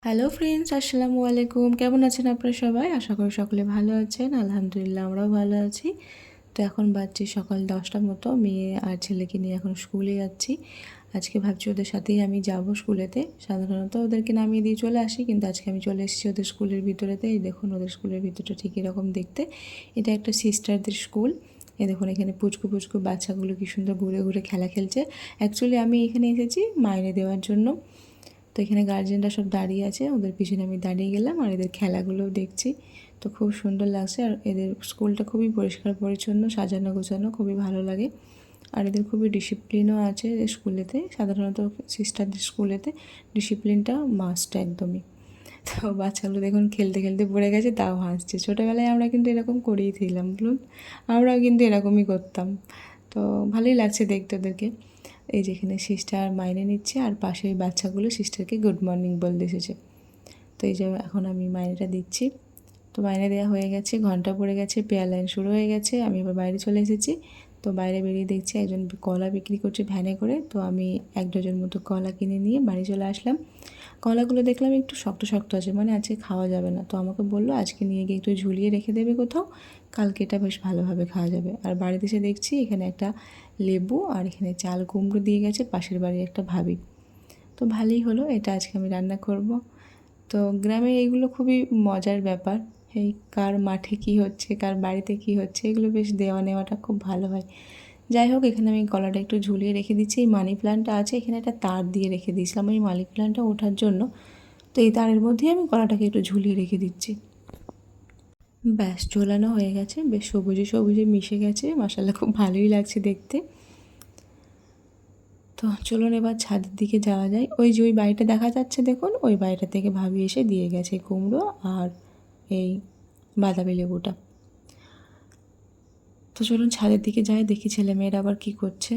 Hello friends, আসসালামু আলাইকুম। কেমন আছেন আপনারা সবাই? আশা করি সকলে ভালো আছেন। আলহামদুলিল্লাহ আমরাও ভালো আছি। তো এখন বাজছে সকাল 10টার মতো। মেয়ে আর ছেলেকে নিয়ে এখন স্কুলে যাচ্ছি। আজকে ভাবছি ওদের সাথেই আমি যাব স্কুলেতে। সাধারণত ওদেরকে নামিয়ে দিয়ে চলে আসি, কিন্তু আজকে আমি চলে এসেছি ওদের স্কুলের ভিতরেতে। এই দেখুন ওদের স্কুলের ভিতরটা ঠিক এরকম দেখতে। এটা একটা সিস্টারদের স্কুল। এই দেখুন এখানে পুচকু পুচকু বাচ্চাগুলো কি সুন্দর ঘুরে ঘুরে খেলা খেলছে। অ্যাকচুয়ালি আমি এখানে এসেছি মাইনে দেওয়ার জন্য। তো এখানে গার্জেনরা সব দাঁড়িয়ে আছে, ওদের পিছনে আমি দাঁড়িয়ে গেলাম আর এদের খেলাগুলোও দেখছি। তো খুব সুন্দর লাগছে, আর এদের স্কুলটা খুবই পরিষ্কার পরিচ্ছন্ন, সাজানো গোছানো, খুবই ভালো লাগে। আর এদের খুবই ডিসিপ্লিনও আছে এদের স্কুলেতে। সাধারণত সিস্টারদের স্কুলেতে ডিসিপ্লিনটা মাস্ট একদমই। তো বাচ্চাগুলো দেখুন খেলতে খেলতে পড়ে গেছে, তাও হাসছে। ছোটোবেলায় আমরা কিন্তু এরকম করেই ছিলাম, বলুন, আমরাও কিন্তু এরকমই করতাম। তো ভালোই লাগছে দেখতে ওদেরকে। এই যেখানে সিস্টার মাইনে নিচ্ছে আর পাশের বাচ্চাগুলো সিস্টারকে গুড মর্নিং বলতে এসেছে। তো এই যে এখন আমি মাইনেটা দিচ্ছি। তো মাইনে দেওয়া হয়ে গেছে, ঘন্টা পড়ে গেছে, পেয়ার লাইন শুরু হয়ে গেছে। আমি এবার বাইরে চলে এসেছি। তো বাইরে বেরিয়ে দেখছি একজন কলা বিক্রি করছে ভ্যানে করে। তো আমি 1 ডজন মতো কলা কিনে নিয়ে বাড়ি চলে আসলাম। কলাগুলো দেখলাম একটু শক্ত শক্ত আছে, মানে আজকে খাওয়া যাবে না। তো আমাকে বললো আজকে নিয়ে গিয়ে একটু ঝুলিয়ে রেখে দেবে কোথাও, কালকে এটা বেশ ভালোভাবে খাওয়া যাবে। আর বাড়িতে এসে দেখছি এখানে একটা লেবু আর এখানে চাল কুমড়ো দিয়ে গেছে পাশের বাড়ির একটা ভাবি। তো ভালোই হলো, এটা আজকে আমি রান্না করব। তো গ্রামে এইগুলো খুবই মজার ব্যাপার। এই কার মাঠে কি হচ্ছে, কার বাড়িতে কি হচ্ছে, এগুলো বেশ দেওয়া নেওয়াটা খুব ভালো হয়। যাই হোক, এখানে আমি কলাটা একটু ঝুলিয়ে রেখে দিচ্ছি। এই মানি প্ল্যান্টটা আছে, এখানে একটা তার দিয়ে রেখে দিয়েছিলাম এই মানি প্ল্যান্টটা ওঠার জন্য। তো এই তারের মধ্যেই আমি কলাটাকে একটু ঝুলিয়ে রেখে দিচ্ছি। ব্যাস ঝোলানো হয়ে গেছে, বেশ সবুজে সবুজে মিশে গেছে, মাশাআল্লাহ খুব ভালোই লাগছে দেখতে। তো চলুন এবার ছাদের দিকে যাওয়া যায়। ওই যে ওই বাড়িটা দেখা যাচ্ছে দেখুন, ওই বাড়িটা থেকে ভাবি এসে দিয়ে গেছে কুমড়ো আর এই বাতাবি লেবুটা। তো চলুন ছাদের দিকে যাই, দেখি ছেলেমেয়েরা আবার কী করছে।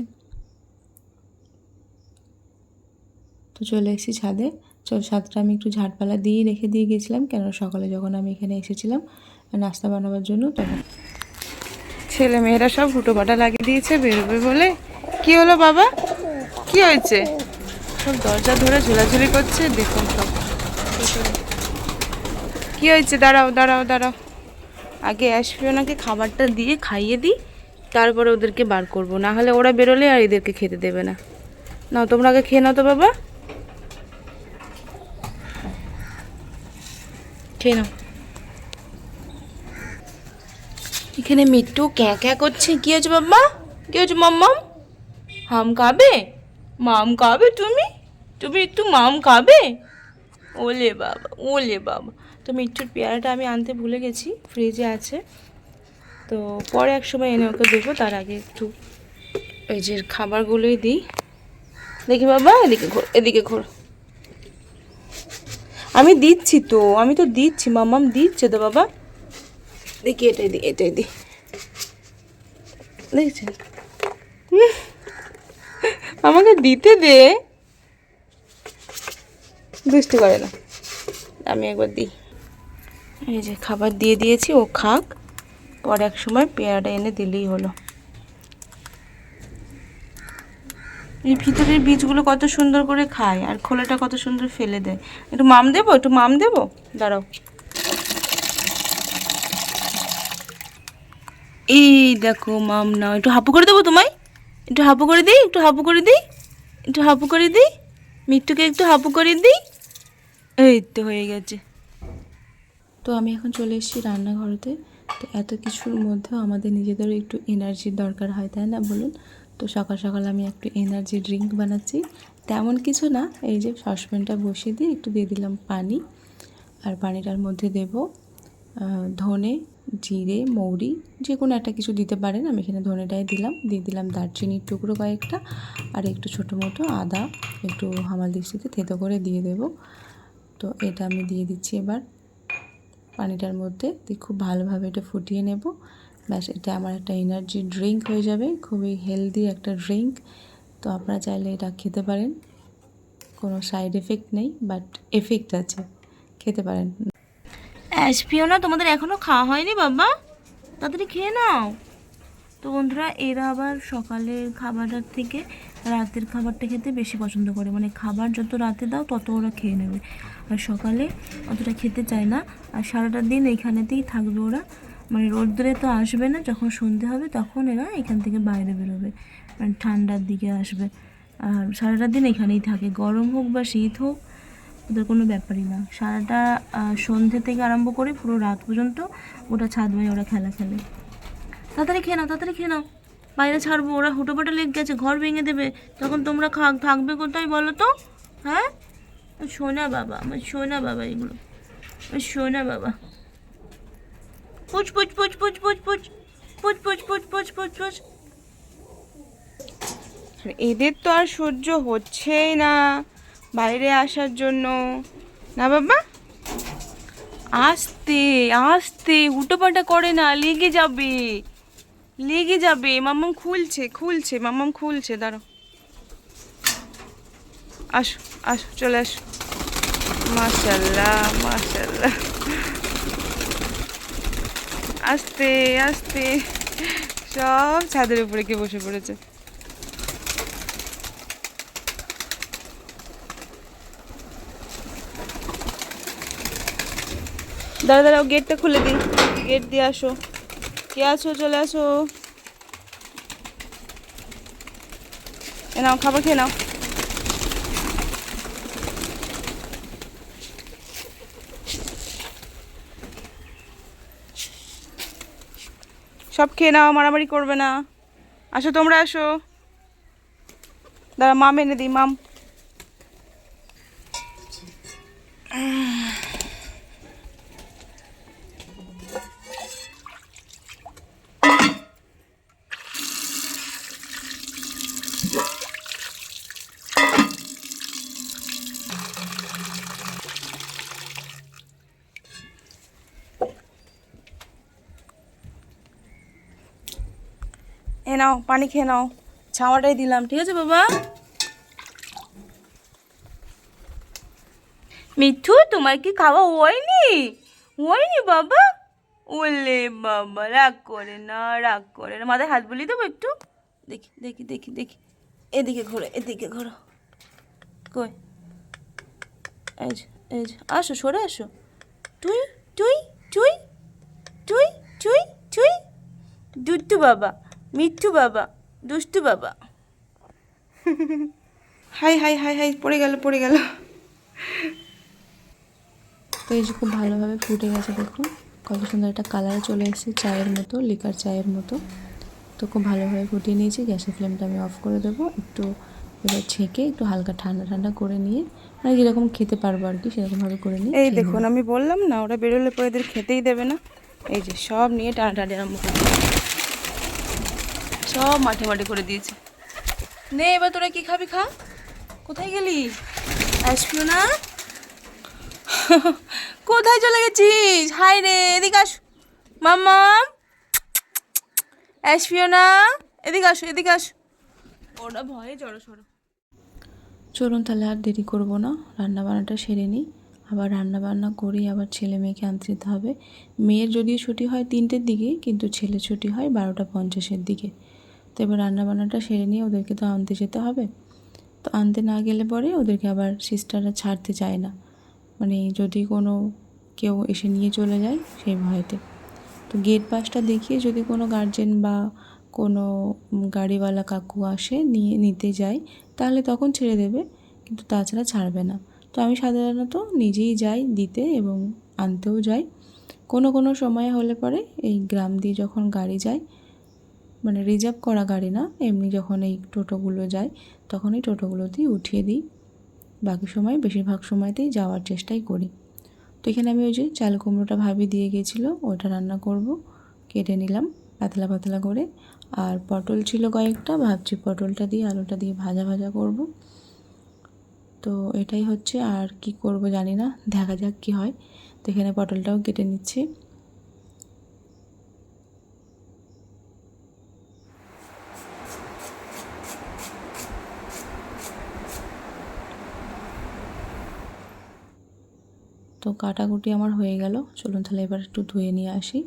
তো চলে এসেছি ছাদে। ছাদটা আমি একটু ঝাড়পালা দিয়ে রেখে দিয়ে গেছিলাম, কেন সকালে যখন আমি এখানে এসেছিলাম নাস্তা বানাবার জন্য, তখন ছেলেমেয়েরা সব হুটোপাটা লাগিয়ে দিয়েছে বেরোবে বলে। কি হলো বাবা, কি হয়েছে? সব দরজা ধরে ঝোলাঝুলি করছে, দেখুন সব। কি হয়েছে? দাঁড়াও দাঁড়াও দাঁড়াও, আগে আসবে ওনাকে খাবারটা দিয়ে খাইয়ে দিই, তারপরে ওদেরকে বার করব, না হলে ওরা বেরোলে আর এদেরকে খেতে দেবে না। নাও তোমরা আগে খেয়ে নাও তো বাবা, খেয়ে নাও। এখানে মিট্টু ক্যাঁ ক্যাঁ করছে। কি হয়েছে বাবা, কি হয়েছে? মাম্মাম হাম খাবে? মাম খাবে? তুমি তুমি একটু মাম খাবে? ওলে বাবা, ওলে বাবা। তো মিট্টুর পেয়ারাটা আমি আনতে ভুলে গেছি, ফ্রিজে আছে। তো পরে এক সময় এনে ওকে দেবো, তার আগে একটু এই যে খাবারগুলোই দিই। দেখি বাবা, এদিকে ঘোর, এদিকে ঘোর। আমি দিচ্ছি তো, আমি তো দিচ্ছি, মাম্মাম দিচ্ছে তো বাবা। দেখি এটাই দিই, এটাই দিই, দেখছেন? আমাকে দিতে দে, দুষ্টু করে না। আমি একবার দিই। এই যে খাবার দিয়ে দিয়েছি, ও খাক, পরে এক সময় পেয়ারাটা এনে দিলেই হলো। এই ভিতরের বীজগুলো কত সুন্দর করে খায়, আর খোলাটা কত সুন্দর ফেলে দেয়। একটু মাম দেবো, একটু মাম দেবো, দাঁড়াও। এই দেখো মাম, নাও, একটু হাপু করে দেবো তোমায়, একটু হাপু করে দিই, একটু হাপু করে দিই, একটু হাপু করে দিই, মিট্টুকে একটু হাপু করে দিই। এই তো হয়ে গেছে। তো আমি এখন চলে এসেছি রান্নাঘরেতে। তো এত কিছুর মধ্যেও আমাদের নিজেদেরও একটু এনার্জির দরকার হয়, তাই না বলুন? তো সকাল সকাল আমি একটু এনার্জি ড্রিঙ্ক বানাচ্ছি। তেমন কিছু না, এই যে সসপ্যানটা বসিয়ে দিয়ে একটু দিয়ে দিলাম পানি, আর পানিটার মধ্যে দেব ধনে, জিরে, মৌরি, যে কোনো একটা কিছু দিতে পারেন। আমি এখানে ধনেটাই দিলাম, দিয়ে দিলাম দারচিনির টুকরো কয়েকটা, আর একটু ছোটো মোটো আদা একটু হামাল দিস্তিতে থেতো করে দিয়ে দেব। তো এটা আমি দিয়ে দিচ্ছি এবার পানিটার মধ্যে দিয়ে খুব ভালোভাবে এটা ফুটিয়ে নেব। ব্যাস, এটা আমার একটা এনার্জি ড্রিঙ্ক হয়ে যাবে, খুবই হেলদি একটা ড্রিঙ্ক। তো আপনারা চাইলে এটা খেতে পারেন, কোনো সাইড এফেক্ট নেই, বাট এফেক্ট আছে, খেতে পারেন। অ্যাসপিও না, তোমাদের এখনও খাওয়া হয়নি বাবা, তাড়াতাড়ি খেয়ে নাও। তো বন্ধুরা, এরা আবার সকালের খাবারটার থেকে রাতের খাবারটা খেতে বেশি পছন্দ করে, মানে খাবার যত রাতে দাও তত ওরা খেয়ে নেবে, আর সকালে অতটা খেতে চায় না। আর সারাটা দিন এইখানেতেই থাকবে ওরা, মানে রোদ্দুরে তো আসবে না, যখন সন্ধে হবে তখন এরা এখান থেকে বাইরে বেরোবে, মানে ঠান্ডার দিকে আসবে। আর সারাটা দিন এখানেই থাকে, গরম হোক বা শীত হোক ওদের কোনো ব্যাপারই না। সারাটা সন্ধে থেকে আরম্ভ করে পুরো রাত পর্যন্ত ওটা ছাদ বাড়ি ওরা খেলা খেলে। তাড়াতাড়ি খেয়ে নাও, তাড়াতাড়ি খেয়ে নাও, বাইরে ছাড়বো, ওরা হুটোপাটা লেগে গেছে, ঘর ভেঙে দেবে, তখন তোমরা থাকবে কোথায় বলো তো? হ্যাঁ, সোনা বাবা, আমার সোনা বাবা, এগুলো সোনা বাবা। পুচ পুচ পুচ পুচ পুচ পুচ পুচ পুচ পুচ পুচ পুচ পুচ। এদের তো আর সহ্য হচ্ছেই না বাইরে আসার জন্য, না বাবা? আস্তে আস্তে, হুটোপাটা করে না, লেগে যাবে, লেগে যাবে। মাম্মাম খুলছে খুলছে, মাম্মাম খুলছে, দাঁড়াও। আসো আসো, চলে আসো। মাশাল্লাহ মাশাল্লাহ, আস্তে আস্তে, সব ছাদের উপরে কে বসে পড়েছে। দাঁড়া দাঁড়াও, গেটটা খুলে দিই, গেট দিয়ে আসো। কে আছো, চলে আসো। এ নাও, খাবার খেয়ে নাও। সব খেয়ে নাও, মারামারি করবে না। আসো তোমরা আসো। দাঁড়া, মাম এনে দিই, মাম। এ নাও, পানি খেয়ে নাও, ছাওয়াটাই দিলাম, ঠিক আছে বাবা? মিঠু, তোমার কি খাওয়া হয়নি? হয়নি বাবা? ওলে বাবা, রাগ করে না, রাগ করে না। মাথায় হাত বুলিয়ে দেবো একটু? দেখি দেখি দেখি দেখি, এদিকে ঘোরো, এদিকে ঘোরো। কই? এই যে, এই যে, আসো, সরে আসো। টুই টুই টুই টুই টুই টুই, দুষ্টু বাবা, মিঠু বাবা, দুষ্টু বাবা। হাই হাই হাই হাই, পড়ে গেল, পড়ে গেল। তো এই যে খুব ভালোভাবে ফুটে গেছে, দেখুন কত সুন্দর একটা কালার চলে এসেছে, চায়ের মতো, লিকার চায়ের মতো। তো খুব ভালোভাবে ফুটিয়ে নিয়েছি, গ্যাসের ফ্লেমটা আমি অফ করে দেবো। একটু এবার ছেঁকে একটু হালকা ঠান্ডা ঠান্ডা করে নিয়ে, মানে যেরকম খেতে পারবো আর কি সেরকমভাবে করে নিয়ে এই খেয়ে দেখুন, নেবো। আমি বললাম না, ওরা বেরোলে পরে এদের খেতেই দেবে না। এই যে সব নিয়ে টানাটানি আরম্ভ করে সব মাঠে মাঠে করে দিয়েছে। নে এবার তোরা কি খাবি, খা। কোথায় গেলি? আসবো না। কোথায় চলে গেছিস? হাই রে, এদিকে আস মাম্মাম। আসবিও না, এদিকে আসো, এদিকে আসো। ওরা ভয়ে জড়ো সড়ো। চলুন তাহলে আর দেরি করবো না, রান্নাবান্নাটা সেরে নিই। আবার রান্নাবান্না করেই আবার ছেলে মেয়েকে আনতে যেতে হবে। মেয়ের যদিও ছুটি হয় 3টের দিকে, কিন্তু ছেলের ছুটি হয় 12টা 50-এর দিকে। তো এবার রান্নাবান্নাটা সেরে নিয়ে ওদেরকে তো আনতে যেতে হবে। তো আনতে না গেলে পরে ওদেরকে আবার সিস্টাররা ছাড়তে চায় না, মানে যদি কোনো কেউ এসে নিয়ে চলে যায় সেই ভয়তে। তো গেট পাসটা দেখিয়ে যদি কোনো গার্জেন বা কোনো গাড়িওয়ালা কাকু আসে নিতে যায়, তাহলে তখন ছেড়ে দেবে, কিন্তু তাছাড়া ছাড়বে না। তো আমি সাধারণত নিজেই যাই দিতে এবং আনতেও যাই। কোনো কোনো সময় হলে পরে এই গ্রাম দিয়ে যখন গাড়ি যায়, মানে রিজার্ভ করা গাড়ি না, এমনি যখন এই টোটোগুলো যায় তখন এই টোটোগুলোতেই উঠিয়ে দিই। বাকি সময় বেশিরভাগ সময়তেই যাওয়ার চেষ্টাই করি। তো এখানে আমি ওই যে চাল কুমড়োটা ভাবি দিয়ে গেছিলো, ওটা রান্না করব, কেটে নিলাম পাতলা পাতলা করে। আর পটল ছিল কয়েকটা, ভাবছি পটলটা দিয়ে আলুটা দিয়ে ভাজা ভাজা করব। তো এটাই হচ্ছে, আর কি করব জানি না, দেখা যাক কি হয়। তো এখানে পটলটাও কেটে নিচ্ছি। তো কাটাকুটি আমার হয়ে গেল, চলুন তাহলে এবার একটু ধুয়ে নিয়ে আসি।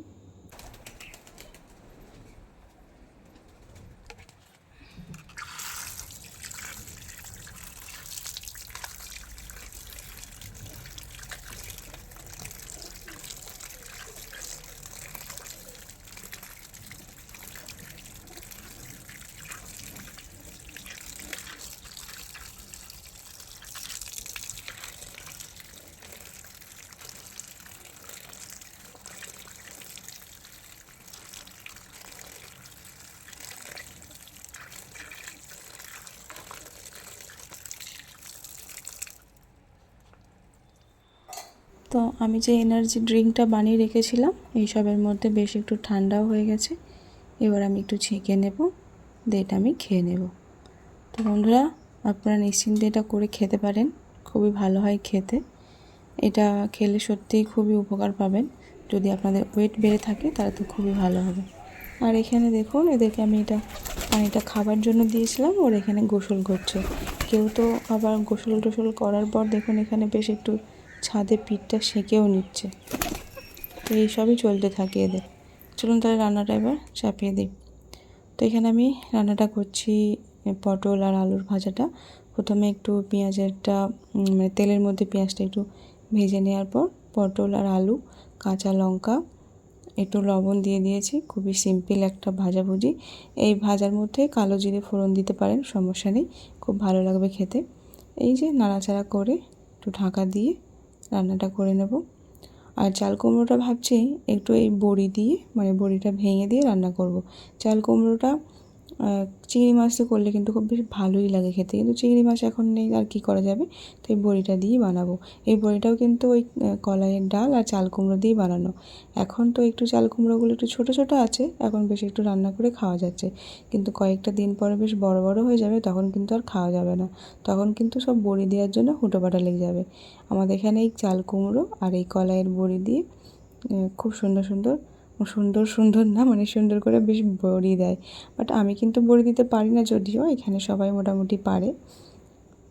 তো আমি যে এনার্জি ড্রিঙ্কটা বানিয়ে রেখেছিলাম এইসবের মধ্যে বেশ একটু ঠান্ডাও হয়ে গেছে। এবার আমি একটু ছেঁকে নেব, দিয়ে এটা আমি খেয়ে নেব। তো বন্ধুরা, আপনারা নিশ্চিন্তে এটা করে খেতে পারেন, খুবই ভালো হয় খেতে। এটা খেলে সত্যিই খুবই উপকার পাবেন। যদি আপনাদের ওয়েট বেড়ে থাকে তাহলে তো খুবই ভালো হবে। আর এখানে দেখুন, এদেরকে আমি পানিটা খাবার জন্য দিয়েছিলাম, ওর এখানে গোসল করছে। কেউ তো আবার গোসল টোসল করার পর দেখুন এখানে বেশ একটু ছাদে পিঠটা সেঁকেও নিচ্ছে। তো এইসবই চলতে থাকে এদের। চলুন তাহলে রান্নাটা এবার চাপিয়ে দিই। তো এখানে আমি রান্নাটা করছি পটল আর আলুর ভাজাটা। প্রথমে একটু পেঁয়াজেরটা মানে তেলের মধ্যে পেঁয়াজটা একটু ভেজে নেওয়ার পর পটল আর আলু, কাঁচা লঙ্কা, একটু লবণ দিয়ে দিয়েছি। খুবই সিম্পল একটা ভাজাভুজি। এই ভাজার মধ্যে কালো জিরে ফোড়ন দিতে পারেন, সমস্যা নেই, খুব ভালো লাগবে খেতে। এই যে নাড়াচাড়া করে একটু ঢাকা দিয়ে রান্নাটা করে নেব। আর চাল কুমড়োটা ভাবছি একটু এই বড়ি দিয়ে মানে বড়িটা ভেঙে দিয়ে রান্না করব। চাল কুমড়োটা চিংড়ি মাছ দিয়ে করলে কিন্তু খুব বেশ ভালোই লাগে খেতে, কিন্তু চিংড়ি মাছ এখন নেই, আর কি করা যাবে। তো এই বড়িটা দিয়েই বানাবো। এই বড়িটাও কিন্তু ওই কলাইয়ের ডাল আর চাল কুমড়ো দিয়েই বানানো। এখন তো একটু চাল কুমড়োগুলো একটু ছোটো ছোটো আছে, এখন বেশ একটু রান্না করে খাওয়া যাচ্ছে, কিন্তু কয়েকটা দিন পরে বেশ বড় বড় হয়ে যাবে, তখন কিন্তু আর খাওয়া যাবে না। তখন কিন্তু সব বড়ি দেওয়ার জন্য হুটোপাটা লেগে যাবে। আমাদের এখানে এই চাল কুমড়ো আর এই কলাইয়ের বড়ি দিয়ে খুব সুন্দর সুন্দর সুন্দর সুন্দর না মানে সুন্দর করে বেশ বড়ি দেয়। বাট আমি কিন্তু বড়ি দিতে পারি না, যদিও এখানে সবাই মোটামুটি পারে।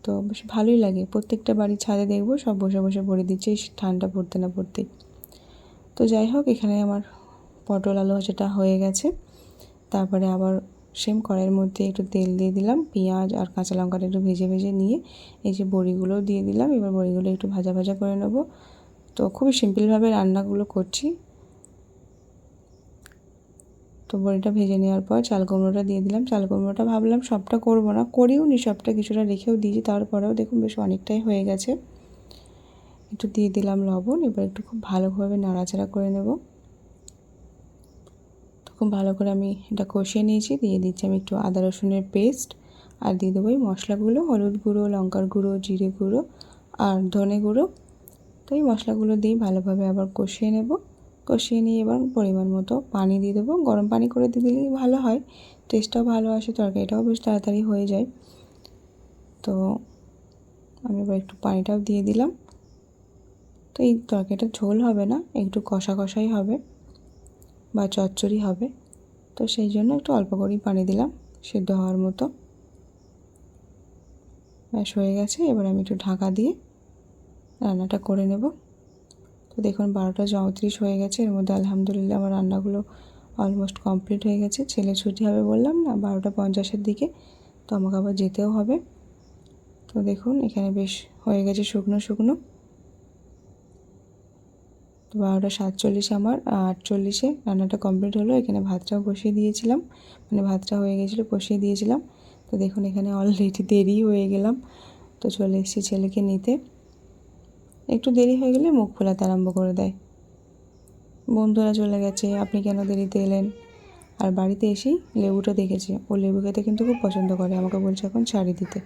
তো বেশ ভালোই লাগে। প্রত্যেকটা বাড়ির ছাদে দেখবো সব বসে বসে বড়ি দিচ্ছে এই ঠান্ডা পড়তে না পড়তেই। তো যাই হোক, এখানে আমার পটল আলু ভাজাটা হয়ে গেছে। তারপরে আবার সেম কড়াইয়ের মধ্যে একটু তেল দিয়ে দিলাম, পেঁয়াজ আর কাঁচা লঙ্কাটা একটু ভেজে ভেজে নিয়ে এই যে বড়িগুলোও দিয়ে দিলাম। এবার বড়িগুলো একটু ভাজা ভাজা করে নেব। তো খুবই সিম্পলভাবে রান্নাগুলো করছি। তো বড়িটা ভেজে নেওয়ার পর চাল কুমড়োটা দিয়ে দিলাম। চাল কুমড়োটা ভাবলাম সবটা করব না, করিও নি সবটা, কিছুটা রেখেও দিয়েছি। তারপরেও দেখুন বেশ অনেকটাই হয়ে গেছে। একটু দিয়ে দিলাম লবণ। এবার একটু খুব ভালোভাবে নাড়াচাড়া করে নেব। তো খুব ভালো করে আমি এটা কষিয়ে নিয়েছি। দিয়ে দিচ্ছি আমি একটু আদা রসুনের পেস্ট, আর দিয়ে দেবো এই মশলাগুলো, হলুদ গুঁড়ো, লঙ্কার গুঁড়ো, জিরে গুঁড়ো আর ধনে গুঁড়ো। তো এই মশলাগুলো দিয়ে ভালোভাবে আবার কষিয়ে নেব। কষিয়ে নিয়ে এবার পরিমাণ মতো পানি দিয়ে দেবো। গরম পানি করে দিয়ে দিলেই ভালো হয়, টেস্টটাও ভালো আসে, তরকারিটাও বেশ তাড়াতাড়ি হয়ে যায়। তো আমি এবার একটু পানিটাও দিয়ে দিলাম। তো এই তরকারিটা ঝোল হবে না, একটু কষা কষাই হবে বা চচ্চড়ি হবে। তো সেই জন্য একটু অল্প করেই পানি দিলাম সেদ্ধ হওয়ার মতো। ব্যাস হয়ে গেছে। এবার আমি একটু ঢাকা দিয়ে রান্নাটা করে নেব। তো দেখুন 12টা 34 হয়ে গেছে। এর মধ্যে আলহামদুলিল্লাহ আমার রান্নাগুলো অলমোস্ট কমপ্লিট হয়ে গেছে। ছেলে ছুটি হবে বললাম না 12টা 50-এর দিকে, তো আমাকে আবার যেতেও হবে। তো দেখুন এখানে বেশ হয়ে গেছে শুকনো শুকনো। তো 12টা 47 আমার 48-এ রান্নাটা কমপ্লিট হলো। এখানে ভাতটাও বসিয়ে দিয়েছিলাম, মানে ভাতটা হয়ে গেছিলো, বসিয়ে দিয়েছিলাম। তো দেখুন এখানে অলরেডি দেরি হয়ে গেলাম। তো চলে এসেছি ছেলেকে নিতে। একটু দেরি হয়ে গেলে মুখ ফোলাতে আরম্ভ করে দেয়, বন্ধুরা চলে গেছে, আপনি কেন দেরিতে এলেন। আর বাড়িতে এসেই লেবুটা দেখেছে, ও লেবু খেতে কিন্তু খুব পছন্দ করে, আমাকে বলছে এখন ছাড়ি দিতে।